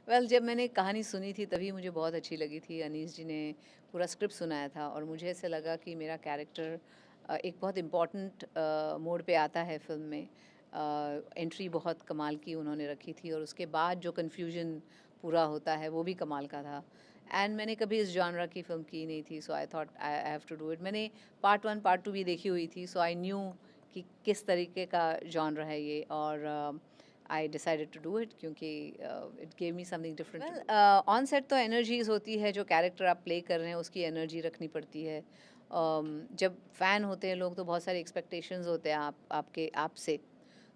जब मैंने कहानी सुनी थी तभी मुझे बहुत अच्छी लगी थी। अनीस जी ने पूरा स्क्रिप्ट सुनाया था और मुझे ऐसे लगा कि मेरा कैरेक्टर एक बहुत इम्पॉर्टेंट मोड़ पे आता है फ़िल्म में। एंट्री बहुत कमाल की उन्होंने रखी थी और उसके बाद जो कन्फ्यूजन पूरा होता है वो भी कमाल का था। एंड मैंने कभी इस जॉनरा की फ़िल्म की नहीं थी, so I thought I have to do it. मैंने पार्ट 1 पार्ट 2 भी देखी हुई थी, सो आई न्यू कि किस तरीके का जॉनरा है ये। और I decided to do it क्योंकि it gave me something different. On set तो एनर्जीज होती है, जो कैरेक्टर आप प्ले कर रहे हैं उसकी एनर्जी रखनी पड़ती है। जब फ़ैन होते हैं लोग तो बहुत सारे एक्सपेक्टेशंस होते हैं आपके आपसे,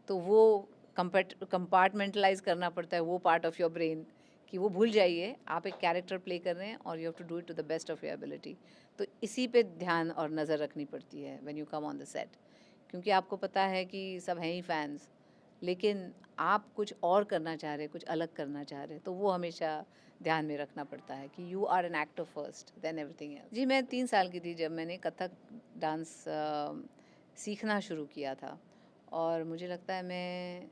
तो वो कंपार्टमेंटलाइज करना पड़ता है वो पार्ट ऑफ योर ब्रेन कि वो भूल जाइए आप एक कैरेक्टर प्ले कर रहे हैं और you have to do it to the best of your ability. तो इसी पे ध्यान और नज़र रखनी पड़ती है when you come on the set, क्योंकि आपको पता है कि सब हैं ही फैंस, लेकिन आप कुछ और करना चाह रहे, कुछ अलग करना चाह रहे, तो वो हमेशा ध्यान में रखना पड़ता है कि you are an actor first then everything else. जी, मैं 3 साल की थी जब मैंने कथक डांस सीखना शुरू किया था। और मुझे लगता है मैं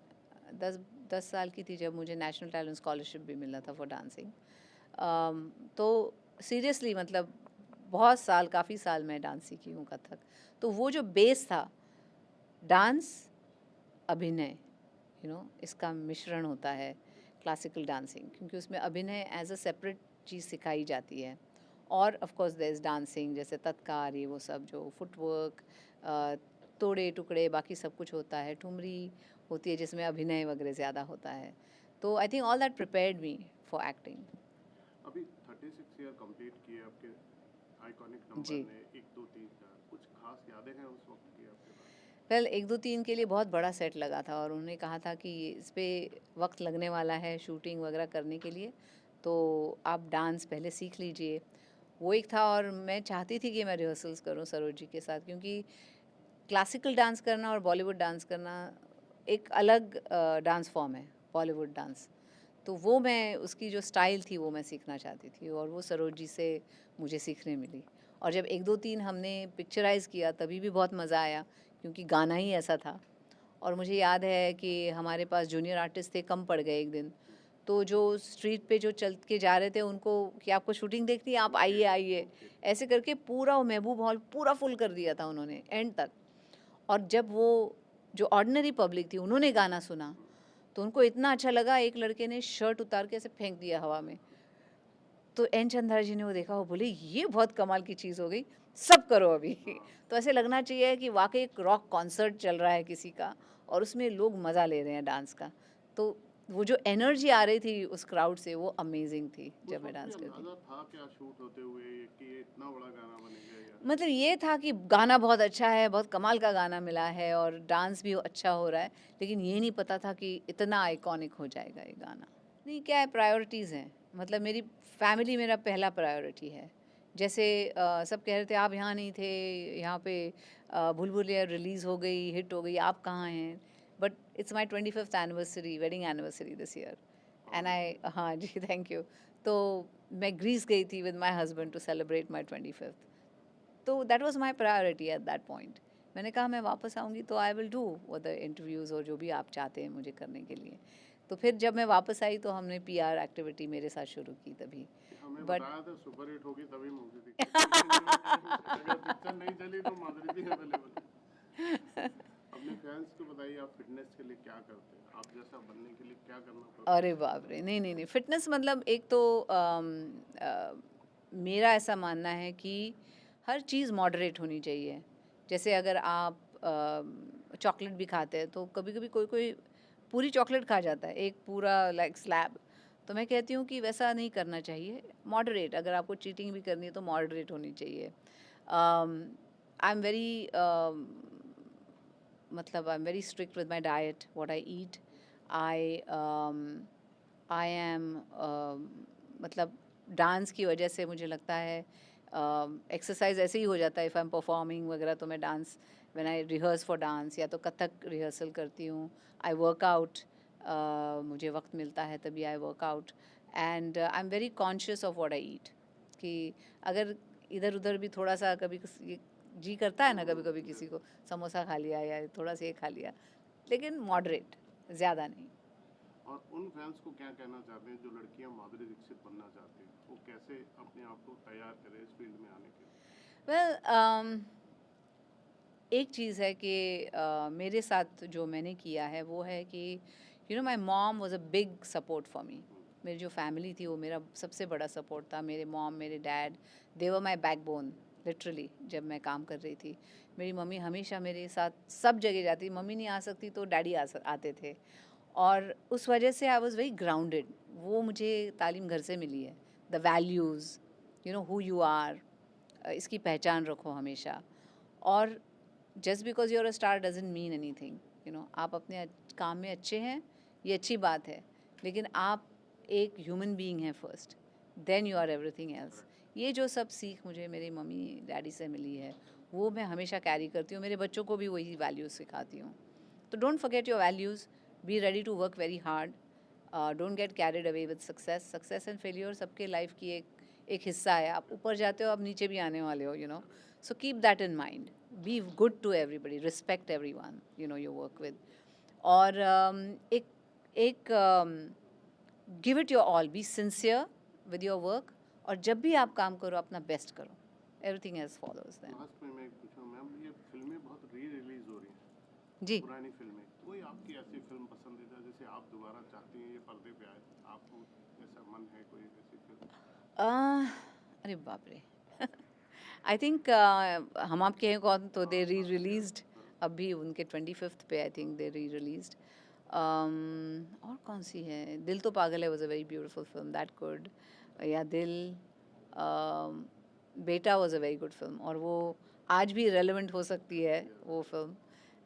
10 साल की थी जब मुझे नेशनल टैलेंट स्कॉलरशिप भी मिला था फॉर डांसिंग। तो सीरियसली मतलब बहुत साल, काफ़ी साल मैं डांस सीखी हूँ कथक। तो वो जो बेस था, डांस, अभिनय, इसका मिश्रण होता है क्लासिकल डांसिंग, क्योंकि उसमें अभिनय एज अ सेपरेट चीज़ सिखाई जाती है। और of course there is dancing, जैसे तत्कार, ये वो सब जो फुटवर्क, तोड़े टुकड़े, बाकी सब कुछ होता है। ठुमरी होती है जिसमें अभिनय वगैरह ज़्यादा होता है। तो I think all that prepared me for acting. अभी 36 ईयर कंप्लीट किए आपके आइकॉनिक नंबर जी। ने, 1 2 3 4, कुछ खास यादें हैं उस वक्त की आपके पास? 1 2 3 के लिए बहुत बड़ा सेट लगा था और उन्होंने कहा था कि इस पे वक्त लगने वाला है शूटिंग वगैरह करने के लिए, तो आप डांस पहले सीख लीजिए। वो एक था। और मैं चाहती थी कि मैं रिहर्सल्स करूं सरोज जी के साथ, क्योंकि क्लासिकल डांस करना और बॉलीवुड डांस करना एक अलग डांस फॉर्म है, बॉलीवुड डांस। तो वो मैं उसकी जो स्टाइल थी वो मैं सीखना चाहती थी और वो सरोज जी से मुझे सीखने मिली। और जब 1 2 3 हमने पिक्चराइज़ किया तभी भी बहुत मज़ा आया, क्योंकि गाना ही ऐसा था। और मुझे याद है कि हमारे पास जूनियर आर्टिस्ट थे, कम पड़ गए एक दिन। तो जो स्ट्रीट पे जो चल के जा रहे थे उनको कि आपको शूटिंग देखनी है, आप आइए आइए, ऐसे करके पूरा वो महबूब हॉल पूरा फुल कर दिया था उन्होंने एंड तक। और जब वो जो ऑर्डिनरी पब्लिक थी उन्होंने गाना सुना तो उनको इतना अच्छा लगा, एक लड़के ने शर्ट उतार के ऐसे फेंक दिया हवा में। तो एन चंद्रा जी ने वो देखा, वो बोले ये बहुत कमाल की चीज़ हो गई, सब करो अभी। तो ऐसे लगना चाहिए कि वाकई एक रॉक कॉन्सर्ट चल रहा है किसी का और उसमें लोग मज़ा ले रहे हैं डांस का। तो वो जो एनर्जी आ रही थी उस क्राउड से वो अमेजिंग थी उस जब मैं वक्त भी डांस करती। अंदाजा था क्या शूट होते हुए कि ये इतना बड़ा गाना बनेगा, या? मतलब ये था कि गाना बहुत अच्छा है, बहुत कमाल का गाना मिला है और डांस भी अच्छा हो रहा है, लेकिन ये नहीं पता था कि इतना आइकॉनिक हो जाएगा ये गाना। नहीं, क्या है, प्रायोरिटीज़ हैं। मतलब मेरी फैमिली मेरा पहला प्रायोरिटी है। जैसे सब कह रहे थे आप यहाँ नहीं थे, यहाँ पे भूल भुलैया रिलीज़ हो गई, हिट हो गई, आप कहाँ हैं? But it's my 25th anniversary, wedding anniversary this year. And I, हाँ जी, थैंक यू। तो मैं ग्रीस गई थी with my husband to celebrate my 25th। तो that was my priority at that point. मैंने कहा मैं वापस आऊँगी तो आई विल डू वो द इंटरव्यूज़ और जो भी आप चाहते हैं मुझे करने के लिए। तो फिर जब मैं वापस आई तो हमने पीआर एक्टिविटी मेरे साथ शुरू की तभी। हमें बट बताया था सुपर हिट होगी तभी मूवी दिखेगी। अगर पिक्चर नहीं चली तो माधुरी जी अवेलेबल है। अपने फैंस को बताइए, आप फिटनेस के लिए क्या करते हैं? आप जैसा बनने के लिए क्या करना पड़ता अरे बाप रे! नहीं, नहीं, नहीं, फ़िटनेस मतलब एक तो मेरा ऐसा मानना है कि हर चीज़ मॉडरेट होनी चाहिए। जैसे अगर आप चॉकलेट भी खाते हैं तो कभी-कभी कोई-कोई पूरी चॉकलेट खा जाता है, एक पूरा लाइक स्लैब। तो मैं कहती हूँ कि वैसा नहीं करना चाहिए, मॉडरेट। अगर आपको चीटिंग भी करनी है तो मॉडरेट होनी चाहिए। आई एम वेरी मतलब आई am very strict with my diet, what I eat. I I am मतलब डांस की वजह से मुझे लगता है एक्सरसाइज ऐसे ही हो जाता है। इफ़ आई एम परफॉर्मिंग वगैरह तो मैं dance, when I rehearse for dance या तो कथक रिहर्सल करती हूँ। आई वर्क आउट, मुझे वक्त मिलता है तभी I work out. And I am very conscious of what I eat, कि अगर इधर उधर भी थोड़ा सा कभी जी करता है ना, कभी कभी किसी को समोसा खा लिया या थोड़ा सा ये खा लिया, लेकिन मॉडरेट, ज़्यादा नहीं। और उन फैंस को क्या कहना चाहते हैं जो लड़कियां माधुरी दीक्षित बनना चाहती हैं, वो कैसे अपने आप को तैयार करें इस फील्ड में आने के लिए? वेल एक चीज़ है कि मेरे साथ जो मैंने किया है वो है कि my mom was a big support for me. मेरी जो फैमिली थी वो मेरा सबसे बड़ा सपोर्ट था। मेरे मॉम, मेरे dad, they were my backbone literally. जब मैं काम कर रही थी, मेरी मम्मी हमेशा मेरे साथ सब जगह जाती। मम्मी नहीं आ सकती तो डैडी आते थे, और उस वजह से आई वाज वेरी ग्राउंडेड। वो मुझे तालीम घर से मिली है। The values, who you are, इसकी पहचान रखो हमेशा। और just because you're a star doesn't mean anything. आप अपने काम में अच्छे हैं, ये अच्छी बात है, लेकिन आप एक ह्यूमन बीइंग हैं first, then you are everything else. ये जो सब सीख मुझे मेरी मम्मी डैडी से मिली है, वो मैं हमेशा कैरी करती हूँ। मेरे बच्चों को भी वही वैल्यूज़ सिखाती हूँ। तो don't forget your values, be ready to work very hard, don't get carried away with success and failure सबके लाइफ की एक हिस्सा है। आप ऊपर जाते हो, आप नीचे भी आने वाले हो, so keep that in mind. Be good to everybody, respect everyone you work with. और एक give it your all, be sincere with your work, और जब भी आप काम करो अपना बेस्ट करो, everything else follows then. Last में मैं पूछूं मैम, ये फिल्में बहुत री रिलीज हो रही हैं, जी। पुरानी फिल्में, कोई आपकी ऐसी फिल्म पसंदीदा जिसे आप दोबारा चाहती हैं ये पर्दे पे आए, आपको ऐसा मन है कोई ऐसी फिल्म? अरे बाप रे आई थिंक हम आपके हैं कौन, तो दे री रिलीज्ड अभी उनके 25th पे, आई थिंक दे री रिलीज्ड। और कौन सी है, दिल तो पागल है, was a very beautiful film, that good. या दिल, बेटा was a very good film, और वो आज भी रेलेवेंट हो सकती है वो फिल्म।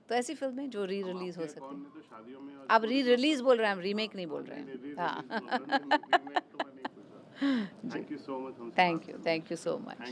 तो ऐसी फिल्में जो री हम रिलीज आपके हो हैं सकती कौन हैं। में तो शादियों में और आप री रिलीज बोल रहे हैं, हम रीमेक नहीं बोल रहे नहीं नहीं, री हैं। रिलीज बोल रहे हाँ हैं, रीमेक तो मैं नहीं पूछा। जी, थैंक यू सो मच हमसे बात करने के लिए। Thank you so much. Thank